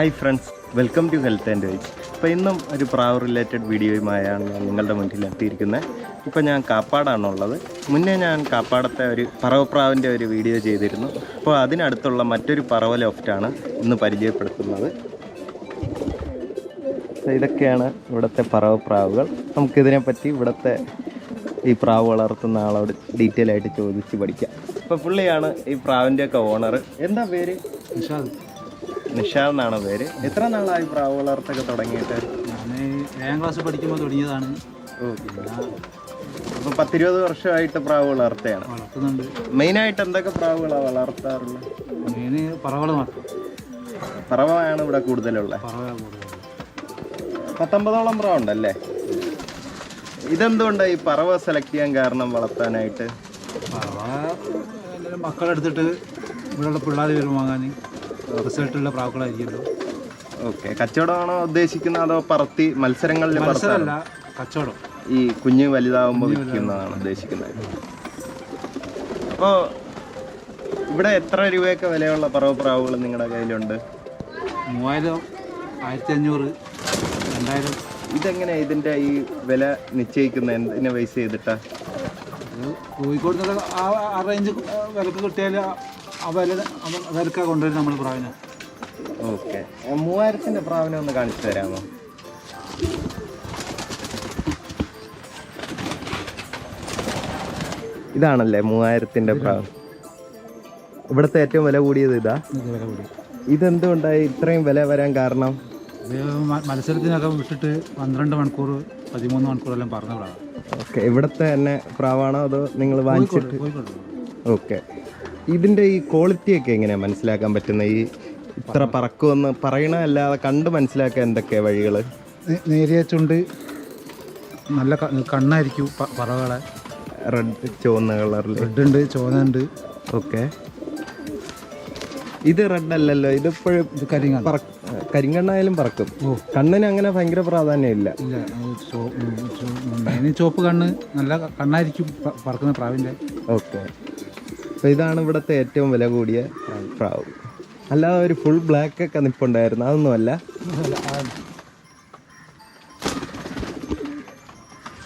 Hi friends, welcome to health and wise. അപ്പോൾ ഇന്നും ഒരു പ്രാവ് റിലേറ്റഡ് വീഡിയോയുമായാണ് ഞാൻ നിങ്ങളുടെ മുന്നിൽ എത്തിയിരിക്കുന്നത്. ഇപ്പോൾ ഞാൻ കാപ്പാടാണുള്ളത്. മുന്നേ ഞാൻ കാപ്പാടത്തെ ഒരു പറവപ്രാവിൻ്റെ ഒരു വീഡിയോ ചെയ്തിരുന്നു. അപ്പോൾ അതിനടുത്തുള്ള മറ്റൊരു പറവ ലോഫ്റ്റാണ് ഇന്ന് പരിചയപ്പെടുത്തുന്നത്. ഇതൊക്കെയാണ് ഇവിടുത്തെ പറവപ്രാവുകൾ. നമുക്കിതിനെപ്പറ്റി ഇവിടുത്തെ ഈ പ്രാവ് വളർത്തുന്ന ആളോട് ഡീറ്റെയിൽ ആയിട്ട് ചോദിച്ച് പഠിക്കാം. അപ്പോൾ പുള്ളിയാണ് ഈ പ്രാവിൻ്റെയൊക്കെ ഓണർ. എന്താ പേര്? നിഷാദ് എന്നാണ് പേര്. എത്ര നാളായി പ്രാവ് വളർത്തൊക്കെ തുടങ്ങിയിട്ട്? ഞാൻ 7ാം ക്ലാസ് പഠിക്കുമ്പോൾ തുടങ്ങിയതാണ്. അപ്പോൾ 10-20 വർഷമായിട്ട് പ്രാവ് വളർത്തുകയാണ്. വളർത്തുന്നുണ്ട്. മെയിനായിട്ട് എന്തൊക്കെ പ്രാവുകളാണ് വളർത്താറുള്ളത്? മെയിൻ പറവകൾ മാത്രം. പറവയാണ് ഇവിടെ കൂടുതലുള്ളത്. 19ഓളം പ്രാവുണ്ടല്ലേ? ഇതെന്തുകൊണ്ടാണ് ഈ പറവ സെലക്ട് ചെയ്യാൻ കാരണം വളർത്താനായിട്ട്? പറവ മക്കളെടുത്തിട്ട് ഇവിടെയുള്ള പിള്ളേർ വരും വാങ്ങാൻ. റിസൾട്ടുള്ള പ്രാവുകളായിരിക്കുമല്ലോ. ഓക്കെ, കച്ചവടമാണോ ഉദ്ദേശിക്കുന്നത് അതോ പറത്തി മത്സരങ്ങളിൽ? മത്സരമല്ല, കച്ചവടം. ഈ കുഞ്ഞ് വലുതാവുമ്പോൾ വിൽക്കുന്നതാണ് ഉദ്ദേശിക്കുന്നത്. അപ്പോൾ ഇവിടെ എത്ര രൂപയൊക്കെ വിലയുള്ള പറവ പ്രാവുകൾ നിങ്ങളുടെ കയ്യിലുണ്ട്? 3000, 1500, 2000. ഇതെങ്ങനെ ഇതിൻ്റെ ഈ വില നിശ്ചയിക്കുന്നത്? എന്തിനെ ബേസ് ചെയ്തിട്ടാ? കോഴിക്കോട് നിന്നൊക്കെ ആ റേഞ്ച് വിലക്ക് കിട്ടിയാൽ ആ വിലക്കാണ് കൊണ്ടുവരും നമ്മൾ പ്രാവിനെ. ഓക്കെ, 3000-ൻ്റെ പ്രാവിനെ ഒന്ന് കാണിച്ചു തരാമോ? ഇതാണല്ലേ 3000-ൻ്റെ പ്രാവ്. ഇവിടുത്തെ ഏറ്റവും വില കൂടിയത് ഇതാ. ഇതെന്തുകൊണ്ടായി ഇത്രയും വില വരാൻ കാരണം? മത്സരത്തിനൊക്കെ വിട്ടിട്ട് 12 മണിക്കൂർ 13 മണിക്കൂറെല്ലാം പറഞ്ഞ പ്രാവ്. ഓക്കെ, ഇവിടുത്തെ തന്നെ പ്രാവാണോ അതോ നിങ്ങൾ വാങ്ങിച്ചിട്ട്? ഓക്കെ, ഇതിൻ്റെ ഈ ക്വാളിറ്റിയൊക്കെ എങ്ങനെയാണ് മനസ്സിലാക്കാൻ പറ്റുന്നത്? ഈ ഇത്ര പറക്കുമെന്ന് പറയണതല്ലാതെ കണ്ട് മനസ്സിലാക്കാൻ എന്തൊക്കെയാണ് വഴികൾ? നേരിയ ചുണ്ട്, നല്ല കണ്ണായിരിക്കും പറവകളെ. റെഡ് ചുവന്ന കളറിൽ? റെഡ് ഉണ്ട്, ചുവന്നുണ്ട്. ഓക്കെ, ഇത് റെഡ് അല്ലല്ലോ, ഇതിപ്പോഴും കരിങ്കണ്ണായാലും പറക്കും. കണ്ണിന് അങ്ങനെ ഭയങ്കര പ്രാധാന്യം ഇല്ല. ചുവപ്പ് കണ്ണ്, നല്ല കണ്ണായിരിക്കും പറക്കുന്ന പ്രാവിൻ്റെ. ഓക്കെ, അപ്പോൾ ഇതാണ് ഇവിടുത്തെ ഏറ്റവും വില കൂടിയ പ്രാവ്. അല്ലാതെ ഒരു ഫുൾ ബ്ലാക്ക് ഒക്കെ നിൽപ്പുണ്ടായിരുന്നു, അതൊന്നുമല്ല.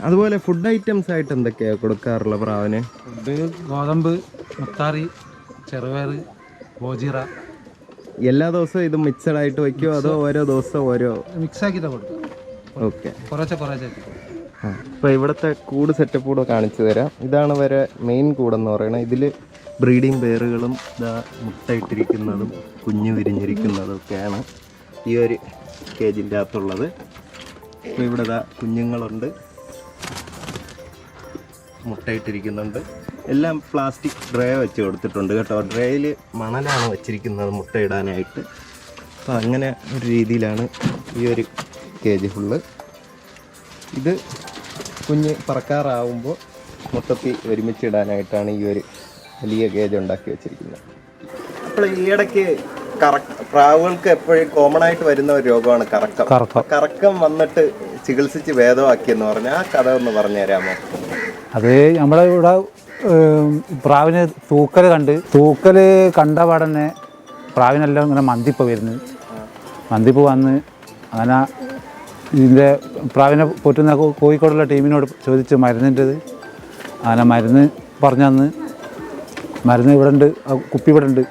അതുപോലെ ഫുഡ് ഐറ്റംസ് ആയിട്ട് എന്തൊക്കെയാണ് കൊടുക്കാറുള്ള പ്രാവിന്? ഫുഡ് ഗോതമ്പ്, മുത്താറി, ചെറുപയർ, ബോജിറ. എല്ലാ ദിവസവും ഇത് മിക്സഡ് ആയിട്ട് വയ്ക്കുമോ അതോ ഓരോ ദിവസം ഓരോ? മിക്സ് ആക്കിയിട്ടാണ് കൊടുക്കുക. ഓക്കെ, കുറച്ച്. അപ്പോൾ ഇവിടുത്തെ കൂട് സെറ്റപ്പ് കൂടെ കാണിച്ചു തരാം. ഇതാണ് വരെ മെയിൻ കൂടെന്ന് പറയുന്നത്. ഇതിൽ ബ്രീഡിങ് പേറുകളും ഇതാ മുട്ടയിട്ടിരിക്കുന്നതും കുഞ്ഞ് വിരിഞ്ഞിരിക്കുന്നതും ഒക്കെയാണ് ഈ ഒരു കേജിൻ്റെ അകത്തുള്ളത്. അപ്പോൾ ഇവിടെ ഇതാ കുഞ്ഞുങ്ങളുണ്ട്, മുട്ടയിട്ടിരിക്കുന്നുണ്ട്. എല്ലാം പ്ലാസ്റ്റിക് ഡ്രേ വെച്ച് കൊടുത്തിട്ടുണ്ട് കേട്ടോ. ഡ്രേയിൽ മണലാണ് വെച്ചിരിക്കുന്നത് മുട്ടയിടാനായിട്ട്. അപ്പോൾ അങ്ങനെ ഒരു രീതിയിലാണ് ഈ ഒരു കേജ് ഫുള്ള്. ഇത് കുഞ്ഞ് പറക്കാറാവുമ്പോൾ മൊത്തത്തിൽ ഒരുമിച്ചിടാനായിട്ടാണ് ഈ ഒരു വലിയ കേജ് ഉണ്ടാക്കി വെച്ചിരിക്കുന്നത്. അപ്പോൾ ഈയിടയ്ക്ക് പ്രാവുകൾക്ക് എപ്പോഴും കോമൺ ആയിട്ട് വരുന്ന ഒരു രോഗമാണ് കറക്കം വന്നിട്ട് ചികിത്സിച്ച് ഭേദമാക്കിയെന്ന് പറഞ്ഞാൽ ആ കഥ ഒന്ന് പറഞ്ഞു തരാമോ? അത് നമ്മളെ ഇവിടെ പ്രാവിന് തൂക്കൽ കണ്ട പാടന്നെ പ്രാവിനെല്ലാം ഇങ്ങനെ മന്തിപ്പ് വന്ന് അങ്ങനെ ഇതിൻ്റെ പ്രാവിനെ പോറ്റുന്ന കോഴിക്കോടുള്ള ടീമിനോട് ചോദിച്ച് മരുന്നിൻ്റെത്. അങ്ങനെ മരുന്ന് പറഞ്ഞു തന്ന്. മരുന്ന് ഇവിടെ ഉണ്ട്, കുപ്പി ഇവിടെ ഉണ്ട്.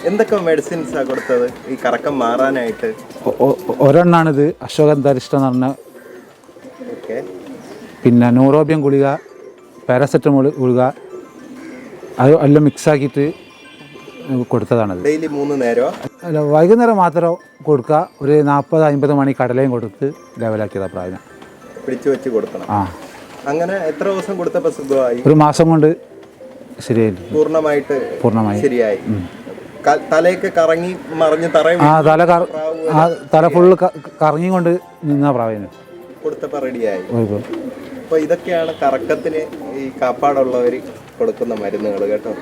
എന്തൊക്കെ മെഡിസിൻസാണ് കൊടുത്തത് ഈ കറക്കം മാറാനായിട്ട്? ഒരെണ്ണാണിത്, അശ്വഗന്ധാരിഷ്ടം എന്ന് പറഞ്ഞ. പിന്നെ ന്യൂറോബിയം ഗുളിക, പാരസെറ്റമോൾ ഗുളിക, അത് എല്ലാം മിക്സാക്കിയിട്ട് കൊടുത്തതാണത്. ഡെയിലി 3 നേരം? അല്ല, വൈകുന്നേരം മാത്രം കൊടുക്കുക. ഒരു 40-50 മണി കടലയും കൊടുത്ത് ലെവലാക്കിയതാണ് പ്രാവിനെ. പിടിച്ചു വെച്ച് കൊടുക്കണം. അങ്ങനെ എത്ര ദിവസം കൊടുത്തപ്പോൾ സുഖമായി? 1 മാസം കൊണ്ട് ശരിയായി, പൂർണ്ണമായി ശരിയായി. തലയൊക്കെ കറങ്ങി മറിഞ്ഞ് തല ഫുള്ള് കറങ്ങി കൊണ്ട് നിന്ന പ്രാവിന് കൊടുത്തപ്പോൾ റെഡിയായി. അപ്പോൾ ഇതൊക്കെയാണ് കറക്കത്തിന് ഈ കാപ്പാടുള്ളവർ കൊടുക്കുന്ന മരുന്നുകൾ കേട്ടോ.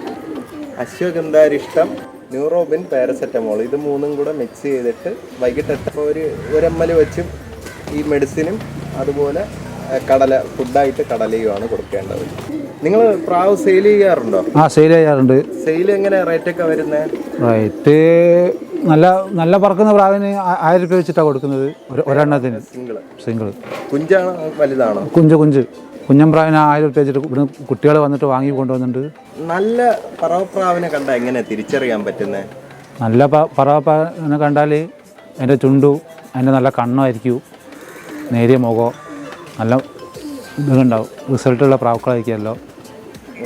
അശ്വഗന്ധാരിഷ്ടം, ന്യൂറോബിൻ, പാരസെറ്റമോൾ, ഇത് 3ഉം കൂടെ മിക്സ് ചെയ്തിട്ട് വൈകിട്ട് ഒരു ml വെച്ചും ഈ മെഡിസിനും അതുപോലെ ഫുഡായിട്ട് കടലയുമാണ് കൊടുക്കേണ്ടത്. നിങ്ങൾ പ്രാവ് സെയിൽ ചെയ്യാറുണ്ടോ? സെയിൽ ചെയ്യാറുണ്ട്. സെയിൽ എങ്ങനെ റേറ്റ് ഒക്കെ വരുന്നത്? റേറ്റ് നല്ല പറക്കുന്ന പ്രാവിന് 1000 രൂപ വെച്ചിട്ടാണ് കൊടുക്കുന്നത് ഒരെണ്ണത്തിന്. സിംഗിൾ. കുഞ്ചാണോ വലുതാണോ? കുഞ്ഞൻ പ്രാവിന് 1000 രൂപ വെച്ചിട്ട് ഇവിടെ കുട്ടികൾ വന്നിട്ട് വാങ്ങി കൊണ്ടുവന്നിട്ടുണ്ട്. നല്ല പറവപ്രാവിനെ കണ്ടാൽ എങ്ങനെ തിരിച്ചറിയാൻ പറ്റുന്നത്? നല്ല പറവപ്രാവിനെ കണ്ടാൽ അതിൻ്റെ ചുണ്ടു, അതിൻ്റെ നല്ല കണ്ണായിരിക്കും, നേരിയ മുഖം, നല്ല ഇതുണ്ടാവും, റിസൾട്ടുള്ള പ്രാവുക്കളായിരിക്കുമല്ലോ.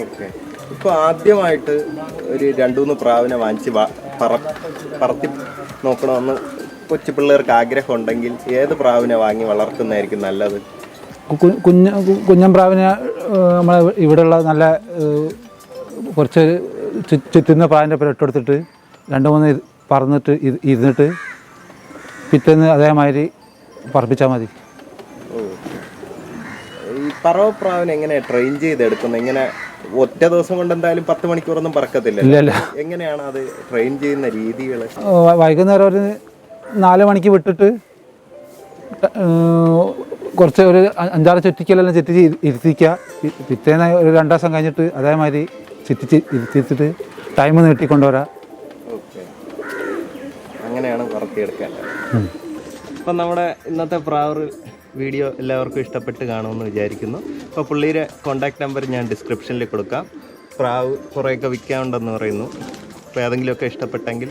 ഓക്കെ. ഇപ്പോൾ ആദ്യമായിട്ട് ഒരു 2-3 പ്രാവിനെ വാങ്ങിച്ച് പറത്തി നോക്കണമെന്ന് കൊച്ചു പിള്ളേർക്ക് ആഗ്രഹം ഉണ്ടെങ്കിൽ ഏത് പ്രാവിനെ വാങ്ങി വളർത്തുന്നതായിരിക്കും നല്ലത്? കുഞ്ഞൻ പ്രാവിനെ നമ്മളെ ഇവിടെയുള്ള നല്ല കുറച്ച് ചുറ്റുന്ന പ്രാവിൻ്റെ പേര് ഇട്ടെടുത്തിട്ട് 2-3 പറന്നിട്ട് ഇരുന്നിട്ട് പിറ്റേന്ന് അതേമാതിരി പറപ്പിച്ചാൽ മതി. ഈ പറവപ്രാവിനെ എങ്ങനെ ട്രെയിൻ ചെയ്തെടുക്കുന്നത്? ഇങ്ങനെ ഒറ്റ ദിവസം കൊണ്ട് എന്തായാലും 10 മണിക്കൂറൊന്നും പറക്കത്തില്ല. ഇല്ല. എങ്ങനെയാണ് അത് ട്രെയിൻ ചെയ്യുന്ന രീതികൾ? വൈകുന്നേരം ഒരു 4 മണിക്ക് വിട്ടിട്ട് കുറച്ച് ഒരു 5-6 ചുറ്റിക്കലെല്ലാം ചുറ്റിച്ച് ഇരുത്തിക്കുക. പിറ്റേന്ന് ഒരു 2 ദിവസം കഴിഞ്ഞിട്ട് അതേമാതിരി ചുറ്റിച്ച് ഇരുത്തിച്ചിട്ട് ടൈം നീട്ടിക്കൊണ്ടുവരാം. ഓക്കെ, അങ്ങനെയാണ് പറത്തിയെടുക്കാൻ. അപ്പം നമ്മുടെ ഇന്നത്തെ പ്രാവ് വീഡിയോ എല്ലാവർക്കും ഇഷ്ടപ്പെട്ട് കാണുമെന്ന് വിചാരിക്കുന്നു. അപ്പോൾ പുള്ളിയുടെ കോൺടാക്ട് നമ്പർ ഞാൻ ഡിസ്ക്രിപ്ഷനിൽ കൊടുക്കാം. പ്രാവ് കുറേയൊക്കെ വിൽക്കാനുണ്ടെന്ന് പറയുന്നു. അപ്പോൾ ഏതെങ്കിലുമൊക്കെ ഇഷ്ടപ്പെട്ടെങ്കിൽ